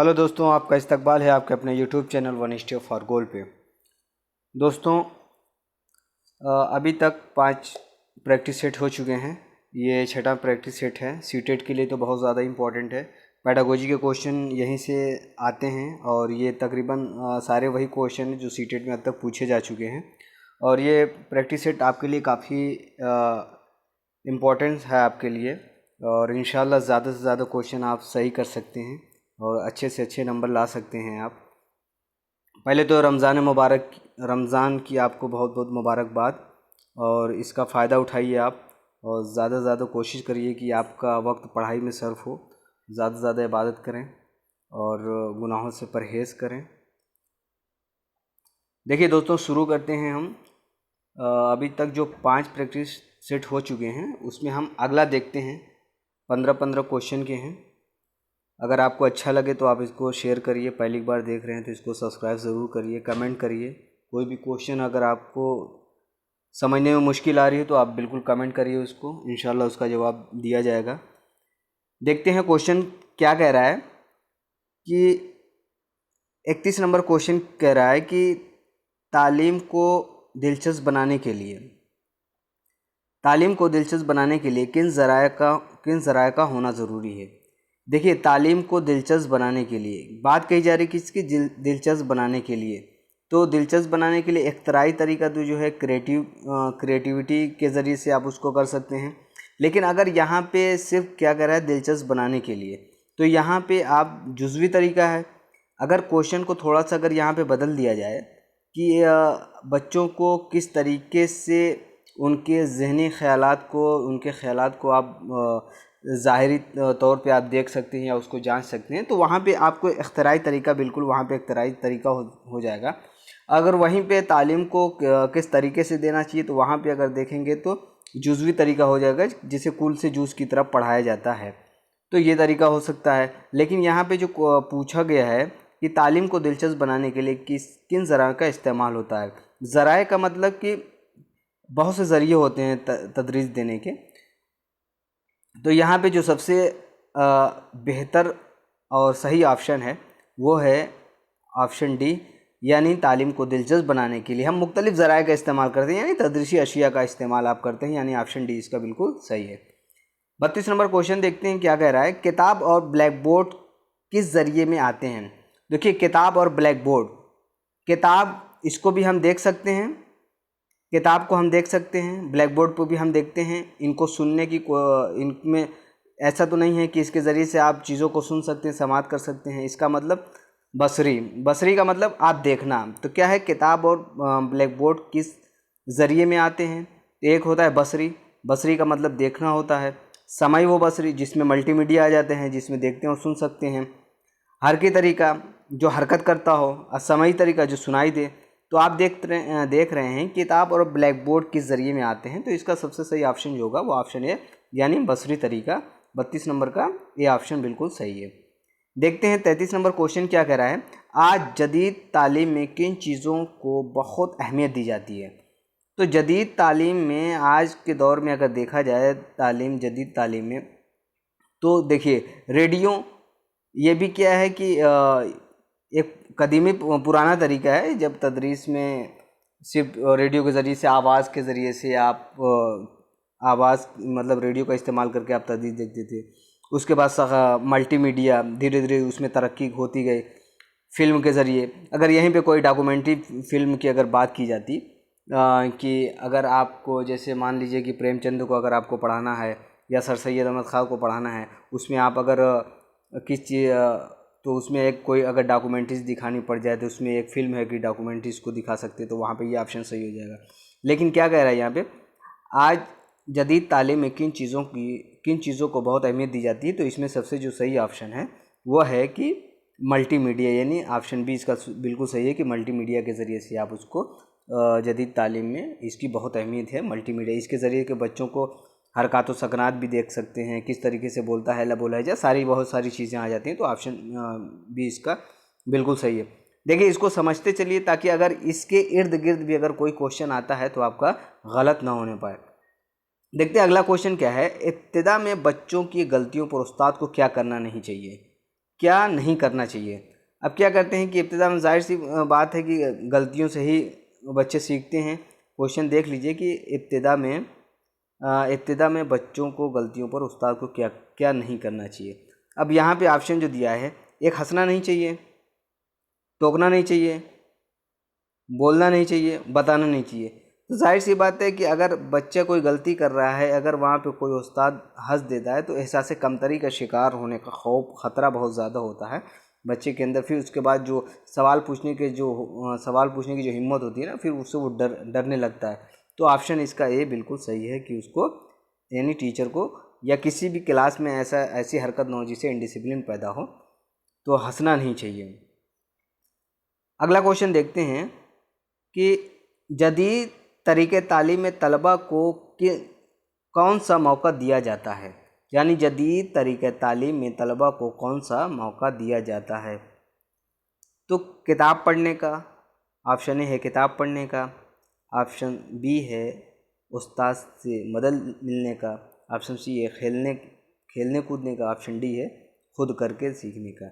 Hello दोस्तों, आपका इस्तकबाल है आपके अपने YouTube channel one step for goal पे। दोस्तों, अभी तक 5 प्रैक्टिस सेट हो चुके हैं। ये छठा प्रैक्टिस सेट है। सीटेट के लिए तो बहुत ज़्यादा इम्पॉर्टेंट है। पेडागोजी के क्वेश्चन यहीं से आते हैं और ये तकरीबन सारे वही क्वेश्चन हैं जो सीटेट में अब तक पूछे जा चुके हैं। और ये प्रैक्टिस सेट आपके लिए काफ़ी इम्पोर्टेंस है आपके लिए, और इंशाल्लाह ज़्यादा से ज़्यादा क्वेश्चन आप सही कर सकते हैं और अच्छे से अच्छे नंबर ला सकते हैं आप। पहले तो रमज़ान की आपको बहुत बहुत मुबारकबाद, और इसका फ़ायदा उठाइए आप और ज़्यादा से ज़्यादा कोशिश करिए कि आपका वक्त पढ़ाई में सर्फ हो। ज़्यादा से ज़्यादा इबादत करें और गुनाहों से परहेज़ करें। देखिए दोस्तों, शुरू करते हैं हम। अभी तक जो 5 प्रैक्टिस सेट हो चुके हैं उसमें हम अगला देखते हैं। 15-15 क्वेश्चन के हैं। अगर आपको अच्छा लगे तो आप इसको शेयर करिए। पहली बार देख रहे हैं तो इसको सब्सक्राइब ज़रूर करिए, कमेंट करिए। कोई भी क्वेश्चन अगर आपको समझने में मुश्किल आ रही है तो आप बिल्कुल कमेंट करिए, उसको इंशाल्लाह उसका जवाब दिया जाएगा। देखते हैं क्वेश्चन क्या कह रहा है कि 31 नंबर क्वेश्चन कह रहा है कि तालीम को दिलचस्प बनाने के लिए किन ज़राए का होना ज़रूरी है। देखिए, तालीम को दिलचस्प बनाने के लिए बात कही जा रही है। किसकी दिलचस्प बनाने के लिए? तो दिलचस्प बनाने के लिए इख्तराई तरीका तो जो है क्रिएटिविटी के ज़रिए से आप उसको कर सकते हैं। लेकिन अगर यहाँ पे सिर्फ क्या कह रहा है, दिलचस्प बनाने के लिए, तो यहाँ पे आप जुज़वी तरीका है। अगर क्वेश्चन को थोड़ा सा अगर यहाँ पे बदल दिया जाए कि बच्चों को किस तरीके से उनके ज़हनी उनके ख़यालात को आप ज़ाहिरी तौर पे आप देख सकते हैं या उसको जांच सकते हैं, तो वहाँ पे आपको इख्तराई तरीका, बिल्कुल वहाँ पे इख्तराई तरीका हो जाएगा। अगर वहीं पे तालीम को किस तरीके से देना चाहिए, तो वहाँ पे अगर देखेंगे तो जुज़वी तरीका हो जाएगा, जिसे कुल से जूज़ की तरफ पढ़ाया जाता है। तो ये तरीका हो सकता है। लेकिन यहाँ पे जो पूछा गया है कि तालीम को दिलचस्प बनाने के लिए किन ज़राए का इस्तेमाल होता है। ज़राए का मतलब कि बहुत से ज़रिए होते हैं तदरीस देने के। तो यहाँ पे जो सबसे बेहतर और सही ऑप्शन है वो है ऑप्शन डी, यानी तालीम को दिलचस्प बनाने के लिए हम मुख्तलिफ़ ज़राए का इस्तेमाल करते हैं, यानी तदरीसी अशिया का इस्तेमाल आप करते हैं, यानी ऑप्शन डी इसका बिल्कुल सही है। 32 नंबर क्वेश्चन देखते हैं क्या कह रहा है। किताब और ब्लैक बोर्ड किस ज़रिए में आते हैं। देखिए, किताब और ब्लैक बोर्ड, किताब इसको भी हम देख सकते हैं, किताब को हम देख सकते हैं, ब्लैक बोर्ड पर भी हम देखते हैं। इनको सुनने की इनमें ऐसा तो नहीं है कि इसके ज़रिए से आप चीज़ों को सुन सकते हैं, समाअत कर सकते हैं। इसका मतलब बसरी का मतलब आप देखना। तो क्या है, किताब और ब्लैक बोर्ड किस ज़रिए में आते हैं। एक होता है बसरी का मतलब देखना होता है। समय वो बसरी जिसमें मल्टीमीडिया आ जाते हैं, जिसमें देखते हैं और सुन सकते हैं। हरकी तरीका जो हरकत करता हो, असमई तरीका जो सुनाई दे। तो आप देख रहे हैं किताब और ब्लैक बोर्ड किस ज़रिए में आते हैं। तो इसका सबसे सही ऑप्शन जो होगा वो ऑप्शन है, यानी बसरी तरीका। 32 नंबर का ये ऑप्शन बिल्कुल सही है। देखते हैं 33 नंबर क्वेश्चन क्या कह रहा है। आज जदीद तालीम में किन चीज़ों को बहुत अहमियत दी जाती है। तो जदीद तालीम में आज के दौर में अगर देखा जाए जदीद तालीम में, तो देखिए रेडियो, ये भी क्या है कि एक कदीमी पुराना तरीका है, जब तदरीस में सिर्फ रेडियो के ज़रिए से, आवाज़ के ज़रिए से आप आवाज़ मतलब रेडियो का इस्तेमाल करके आप तदरीस देखते थे। उसके बाद मल्टीमीडिया धीरे धीरे उसमें तरक्की होती गई। फ़िल्म के ज़रिए अगर यहीं पे कोई डॉक्यूमेंट्री फ़िल्म की अगर बात की जाती, कि अगर आपको जैसे मान लीजिए कि प्रेमचंद को अगर आपको पढ़ाना है या सर सैयद अहमद ख़ान को पढ़ाना है, उसमें आप अगर किस चीज़ तो उसमें एक कोई अगर डॉक्यूमेंट्रीज दिखानी पड़ जाए तो उसमें एक फ़िल्म है कि डॉक्यूमेंट्रीज को दिखा सकते हैं, तो वहाँ पे ये ऑप्शन सही हो जाएगा। लेकिन क्या कह रहा है यहाँ पे, आज जदीद तालीम में किन चीज़ों को बहुत अहमियत दी जाती है। तो इसमें सबसे जो सही ऑप्शन है वो है कि मल्टीमीडिया, यानी ऑप्शन बी इसका बिल्कुल सही है कि मल्टीमीडिया के ज़रिए से आप उसको जदीद तालीम में इसकी बहुत अहमियत है। मल्टीमीडिया इसके ज़रिए के बच्चों को हरकत व सकनात भी देख सकते हैं, किस तरीके से बोलता है, लब लहजा, बहुत सारी चीज़ें आ जाती हैं। तो ऑप्शन बी इसका बिल्कुल सही है। देखिए, इसको समझते चलिए ताकि अगर इसके इर्द गिर्द भी अगर कोई क्वेश्चन आता है तो आपका गलत ना होने पाए। देखते हैं अगला क्वेश्चन क्या है। इब्तिदा में बच्चों की गलतियों पर उस्ताद को क्या करना नहीं चाहिए। क्या नहीं करना चाहिए। अब क्या करते हैं कि इब्तिदा में ज़ाहिर सी बात है कि गलतियों से ही बच्चे सीखते हैं। क्वेश्चन देख लीजिए कि इब्तिदा में बच्चों को गलतियों पर उस्ताद को क्या क्या नहीं करना चाहिए। अब यहाँ पे ऑप्शन जो दिया है, एक हंसना नहीं चाहिए, टोकना नहीं चाहिए, बोलना नहीं चाहिए, बताना नहीं चाहिए। तो जाहिर सी बात है कि अगर बच्चा कोई गलती कर रहा है, अगर वहाँ पे कोई उस्ताद हंस देता है तो एहसास कमतरी का शिकार होने का खौफ ख़तरा बहुत ज़्यादा होता है बच्चे के अंदर। फिर उसके बाद जो सवाल पूछने की जो हिम्मत होती है ना, फिर उससे वो डरने लगता है। तो ऑप्शन इसका ए बिल्कुल सही है कि उसको यानी टीचर को या किसी भी क्लास में ऐसी हरकत ना हो जिससे इंडिसिप्लिन पैदा हो, तो हंसना नहीं चाहिए। अगला क्वेश्चन देखते हैं कि जदीद तरीक़े तालीम में तलबा को कौन सा मौका दिया जाता है, यानी जदीद तरीक़े तालीम में तलबा को कौन सा मौका दिया जाता है। तो किताब पढ़ने का, ऑप्शन ए है किताब पढ़ने का, ऑप्शन बी है उस्ताद से मदद मिलने का, ऑप्शन सी है खेलने कूदने का, ऑप्शन डी है खुद करके सीखने का।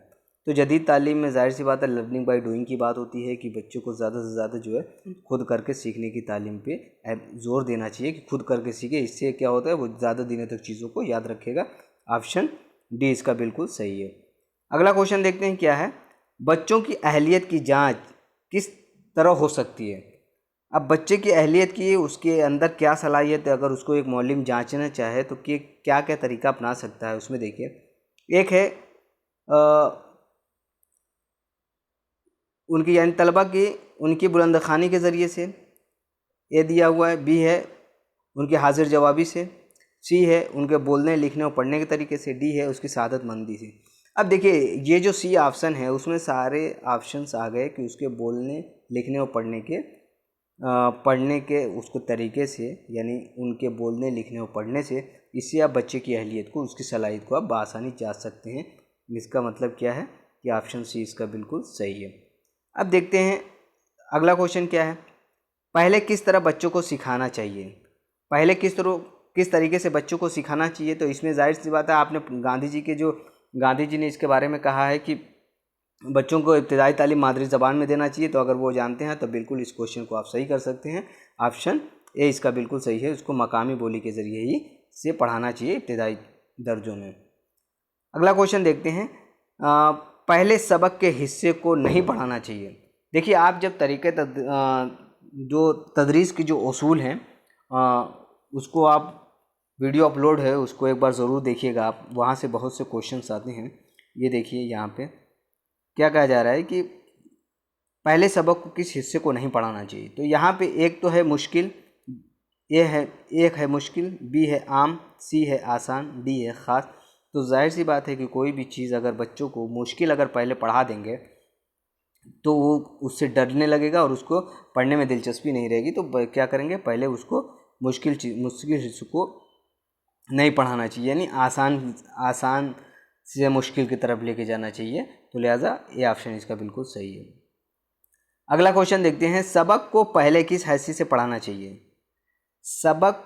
तो जदीद तालीम में ज़ाहिर सी बात है लर्निंग बाय डूइंग की बात होती है कि बच्चों को ज़्यादा से ज़्यादा जो है खुद करके सीखने की तालीम पे ज़ोर देना चाहिए कि खुद करके सीखे। इससे क्या होता है, वो ज़्यादा दिनों तक चीज़ों को याद रखेगा। ऑप्शन डी इसका बिल्कुल सही है। अगला क्वेश्चन देखते हैं क्या है, बच्चों की अहलियत की जाँच किस तरह हो सकती है। अब बच्चे की अहलियत की उसके अंदर क्या सलाहियत है, अगर उसको एक मौलिम जाँचना चाहे तो क्या क्या तरीका अपना सकता है। उसमें देखिए, एक है उनकी यानी तलबा की उनकी बुलंदखानी के ज़रिए से, ए दिया हुआ है। बी है उनकी हाजिर जवाबी से, सी है उनके बोलने लिखने और पढ़ने के तरीके से, डी है उसकी सादतमंदी से। अब देखिए ये जो सी ऑप्शन है उसमें सारे ऑप्शंस आ गए कि उसके बोलने लिखने और पढ़ने के उसको तरीके से, यानी उनके बोलने लिखने और पढ़ने से। इससे आप बच्चे की अहलियत को, उसकी सलाहियत को आप बआसानी जांच सकते हैं। इसका मतलब क्या है कि ऑप्शन सी इसका बिल्कुल सही है। अब देखते हैं अगला क्वेश्चन क्या है, पहले किस तरह बच्चों को सिखाना चाहिए। पहले किस तरीके से बच्चों को सिखाना चाहिए। तो इसमें जाहिर सी बात है आपने गांधी जी ने इसके बारे में कहा है कि बच्चों को इब्तिदाई तालीम मादरी ज़बान में देना चाहिए। तो अगर वो जानते हैं तो बिल्कुल इस क्वेश्चन को आप सही कर सकते हैं। ऑप्शन ए इसका बिल्कुल सही है, उसको मकामी बोली के ज़रिए ही से पढ़ाना चाहिए इब्तिदाई दर्जों में। अगला क्वेश्चन देखते हैं, पहले सबक के हिस्से को नहीं पढ़ाना चाहिए। देखिए आप जब जो तदरीस की जो उसूल हैं उसको आप वीडियो अपलोड है उसको एक बार ज़रूर देखिएगा आप, वहाँ से बहुत से क्वेश्चंस आते हैं। ये देखिए यहाँ पे क्या कहा जा रहा है कि पहले सबक को किस हिस्से को नहीं पढ़ाना चाहिए। तो यहाँ पे एक तो है मुश्किल, एक है मुश्किल, बी है आम, सी है आसान, डी है ख़ास। तो जाहिर सी बात है कि कोई भी चीज़ अगर बच्चों को मुश्किल अगर पहले पढ़ा देंगे तो वो उससे डरने लगेगा और उसको पढ़ने में दिलचस्पी नहीं रहेगी। तो क्या करेंगे, पहले उसको मुश्किल हिस्से को नहीं पढ़ाना चाहिए, यानी आसान से मुश्किल की तरफ लेके जाना चाहिए। तो लिहाजा ये ऑप्शन इसका बिल्कुल सही है। अगला क्वेश्चन देखते हैं, सबक को पहले किस हैसियत से पढ़ाना चाहिए। सबक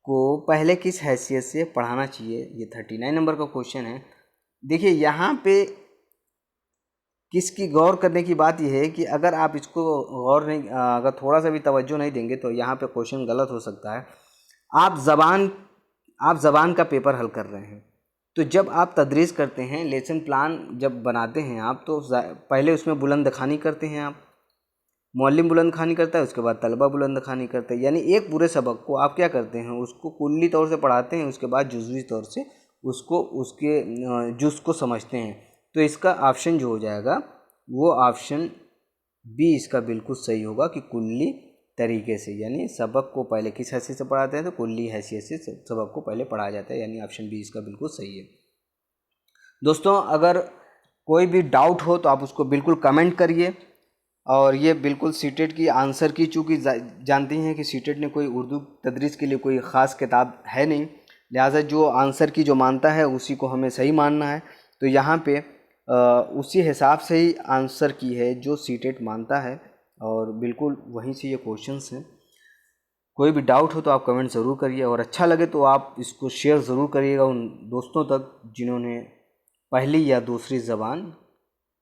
को पहले किस हैसियत से पढ़ाना चाहिए, ये 39 नंबर का क्वेश्चन है। देखिए यहाँ पे किसकी गौर करने की बात यह है कि अगर आप इसको अगर थोड़ा सा भी तवज्जो नहीं देंगे तो यहाँ पे क्वेश्चन गलत हो सकता है। आप ज़बान का पेपर हल कर रहे हैं, तो जब आप तदरीस करते हैं, लेसन प्लान जब बनाते हैं आप, तो पहले उसमें बुलंद खानी करते हैं आप, मौलिम बुलंद खानी करता है, उसके बाद तलबा बुलंद खानी करते हैं। यानी एक पूरे सबक को आप क्या करते हैं, उसको कुल्ली तौर से पढ़ाते हैं, उसके बाद जुज़वी तौर से उसको उसके जुज़ को समझते हैं। तो इसका ऑप्शन जो हो जाएगा वो ऑप्शन बी इसका बिल्कुल सही होगा कि कुल्ली तरीके से, यानी सबक को पहले किस हैसियत से पढ़ाते हैं, तो कुल्ली हैसियत से सबक को पहले पढ़ाया जाता है, यानी ऑप्शन बी इसका बिल्कुल सही है। दोस्तों अगर कोई भी डाउट हो तो आप उसको बिल्कुल कमेंट करिए। और ये बिल्कुल सीटेट की आंसर की, चूँकि जानती हैं कि सीटेट ने कोई उर्दू तदरीस के लिए कोई ख़ास किताब है नहीं, लिहाजा जो आंसर की जो मानता है उसी को हमें सही मानना है। तो यहाँ पे उसी हिसाब से ही आंसर की है जो सीटेट मानता है, और बिल्कुल वहीं से ये क्वेश्चंस हैं। कोई भी डाउट हो तो आप कमेंट ज़रूर करिए, और अच्छा लगे तो आप इसको शेयर ज़रूर करिएगा उन दोस्तों तक जिन्होंने पहली या दूसरी ज़बान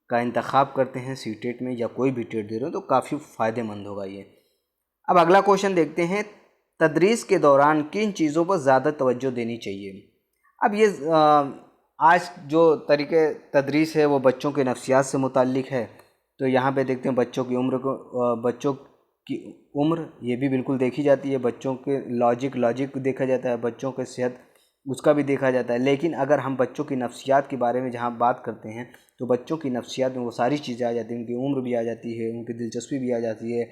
का इंतखाब करते हैं सीटेट में या कोई भी टेट दे रहे हो तो काफ़ी फ़ायदेमंद होगा ये। अब अगला क्वेश्चन देखते हैं, तदरीस के दौरान किन चीज़ों पर ज़्यादा तवज्जो देनी चाहिए। अब ये आज जो तरीके तदरीस है वो बच्चों के नफ्सियात से मुताल्लिक़ है। तो यहाँ पे देखते हैं बच्चों की उम्र को, बच्चों की उम्र ये भी बिल्कुल देखी जाती है, बच्चों के लॉजिक देखा जाता है, बच्चों के सेहत उसका भी देखा जाता है। लेकिन अगर हम बच्चों की नफ्सियात के बारे में जहाँ बात करते हैं तो बच्चों की नफ्सियात में वो सारी चीज़ें आ जाती हैं, उनकी उम्र भी आ जाती है, उनकी दिलचस्पी भी आ जाती है,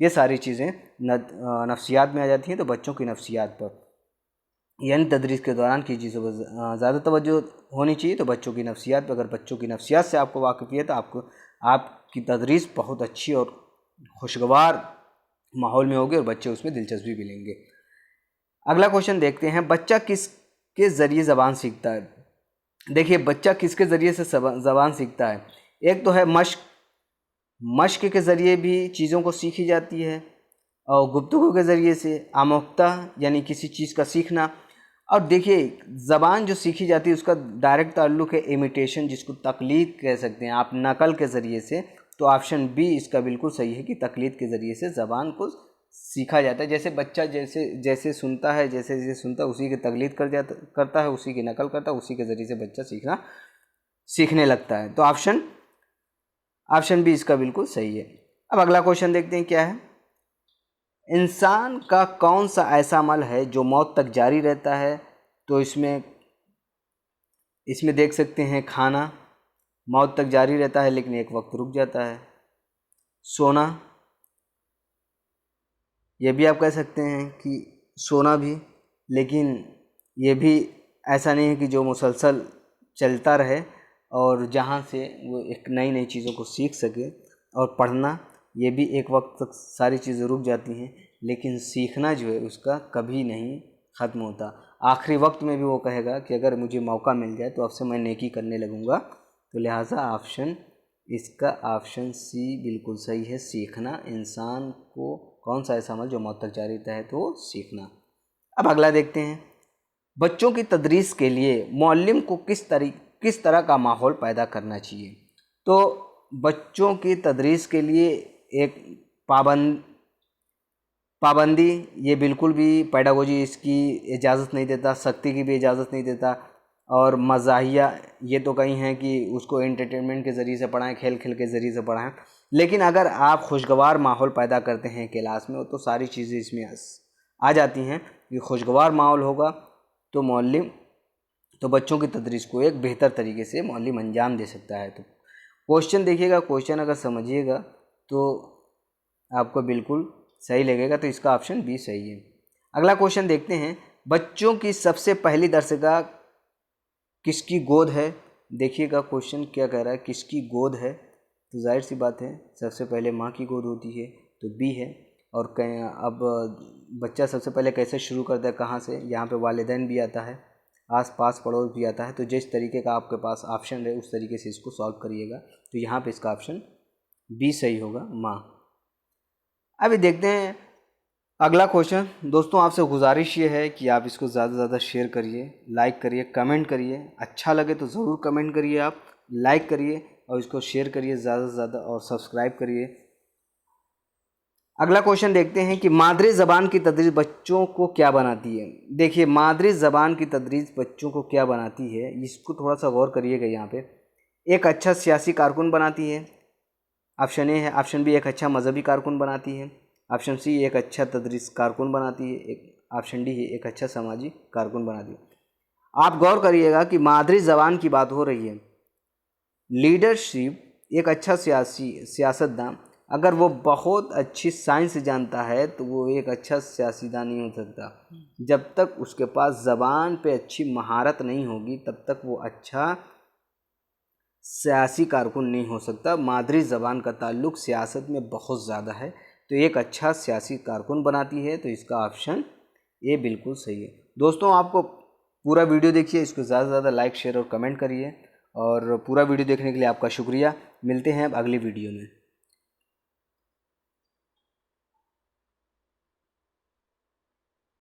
ये सारी चीज़ें नफ्सियात में आ जाती हैं। तो बच्चों की नफ्सियात पर यानी तदरीस के दौरान की चीज़ों पर ज़्यादा तवज्जो होनी चाहिए। तो बच्चों की नफ्सियात पर, अगर बच्चों की नफ्सियात से आपको वाकिफ़ियत है तो आपकी तदरीस बहुत अच्छी और खुशगवार माहौल में होगी और बच्चे उसमें दिलचस्पी भी लेंगे। अगला क्वेश्चन देखते हैं, बच्चा किसके ज़रिए ज़बान सीखता है। देखिए बच्चा किसके ज़रिए से ज़बान सीखता है। एक तो है मश्क के ज़रिए भी चीज़ों को सीखी जाती है, और गुफ्तगू के ज़रिए से आमोख्ता यानी किसी चीज़ का सीखना। और देखिए ज़बान जो सीखी जाती है उसका डायरेक्ट ताल्लुक़ है इमिटेशन, जिसको तक़लीद कह सकते हैं आप, नकल के ज़रिए से। तो ऑप्शन बी इसका बिल्कुल सही है कि तक़लीद के ज़रिए से ज़बान को सीखा जाता है। जैसे बच्चा जैसे सुनता है, जैसे सुनता है उसी की तक़लीद करता है, उसी की नकल करता है, उसी के ज़रिए से बच्चा सीखने लगता है। तो ऑप्शन बी इसका बिल्कुल सही है। अब अगला क्वेश्चन देखते हैं क्या है, इंसान का कौन सा ऐसा अमल है जो मौत तक जारी रहता है। तो इसमें देख सकते हैं, खाना मौत तक जारी रहता है लेकिन एक वक्त रुक जाता है। सोना, ये भी आप कह सकते हैं कि सोना भी, लेकिन ये भी ऐसा नहीं है कि जो मुसलसल चलता रहे और जहाँ से वो एक नई चीज़ों को सीख सके। और पढ़ना, ये भी एक वक्त तक सारी चीज़ें रुक जाती हैं, लेकिन सीखना जो है उसका कभी नहीं ख़त्म होता। आखिरी वक्त में भी वो कहेगा कि अगर मुझे मौका मिल जाए तो अब से मैं नेकी करने लगूँगा। तो लिहाजा इसका ऑप्शन सी बिल्कुल सही है। सीखना, इंसान को कौन सा ऐसा अमल जो मौत तक जारी रहता है, तो सीखना। अब अगला देखते हैं, बच्चों की तदरीस के लिए मुअल्लिम को किस तरह का माहौल पैदा करना चाहिए। तो बच्चों की तदरीस के लिए एक पाबंदी ये बिल्कुल भी पेडागोजी इसकी इजाज़त नहीं देता, सख्ती की भी इजाज़त नहीं देता। और मज़ाहिया ये तो कहीं हैं कि उसको एंटरटेनमेंट के ज़रिए से पढ़ाएं, खेल के ज़रिए से पढ़ाएं। लेकिन अगर आप खुशगवार माहौल पैदा करते हैं क्लास में तो सारी चीज़ें इसमें आ जाती हैं। ये खुशगवार माहौल होगा तो बच्चों की तदरीस को एक बेहतर तरीके से मुअल्लिम अंजाम दे सकता है। तो क्वेश्चन देखिएगा, क्वेश्चन अगर समझिएगा तो आपको बिल्कुल सही लगेगा। तो इसका ऑप्शन बी सही है। अगला क्वेश्चन देखते हैं, बच्चों की सबसे पहली दरसगाह किसकी गोद है। देखिएगा क्वेश्चन क्या कह रहा है, किसकी गोद है। तो जाहिर सी बात है सबसे पहले माँ की गोद होती है, तो बी है। और अब बच्चा सबसे पहले कैसे शुरू करता है, कहाँ से, यहाँ पे वालिदैन भी आता है, आस पास पड़ोस भी आता है। तो जिस तरीके का आपके पास ऑप्शन है उस तरीके से इसको सॉल्व करिएगा। तो यहाँ पे इसका ऑप्शन बी सही होगा, माँ। अभी देखते हैं अगला क्वेश्चन। दोस्तों आपसे गुजारिश ये है कि आप इसको ज़्यादा से ज़्यादा शेयर करिए, लाइक करिए, कमेंट करिए। अच्छा लगे तो ज़रूर कमेंट करिए, आप लाइक करिए और इसको शेयर करिए ज़्यादा से ज़्यादा, और सब्सक्राइब करिए। अगला क्वेश्चन देखते हैं कि मादरी ज़बान की तदरीस बच्चों को क्या बनाती है। देखिए मादरी ज़बान की तदरीस बच्चों को क्या बनाती है, इसको थोड़ा सा गौर करिएगा। यहाँ पे एक अच्छा सियासी कारकुन बनाती है, ऑप्शन ए है। ऑप्शन बी एक अच्छा मजहबी कारकुन बनाती है। ऑप्शन सी एक अच्छा तदरीस कारकुन बनाती है। एक ऑप्शन डी है एक अच्छा समाजी कारकुन बनाती है। आप गौर करिएगा कि मादरी ज़बान की बात हो रही है। लीडरशिप, एक अच्छा सियासतदान अगर वो बहुत अच्छी साइंस जानता है तो वो एक अच्छा सियासीदान नहीं हो सकता। जब तक उसके पास ज़बान पे अच्छी महारत नहीं होगी तब तक वो अच्छा सियासी कारकुन नहीं हो सकता। मादरी ज़बान का ताल्लुक़ सियासत में बहुत ज़्यादा है, तो एक अच्छा सियासी कारकुन बनाती है। तो इसका ऑप्शन ए बिल्कुल सही है। दोस्तों आपको पूरा वीडियो देखिए, इसको ज़्यादा से ज़्यादा लाइक शेयर और कमेंट करिए। और पूरा वीडियो देखने के लिए आपका शुक्रिया। मिलते हैं अब अगली वीडियो में।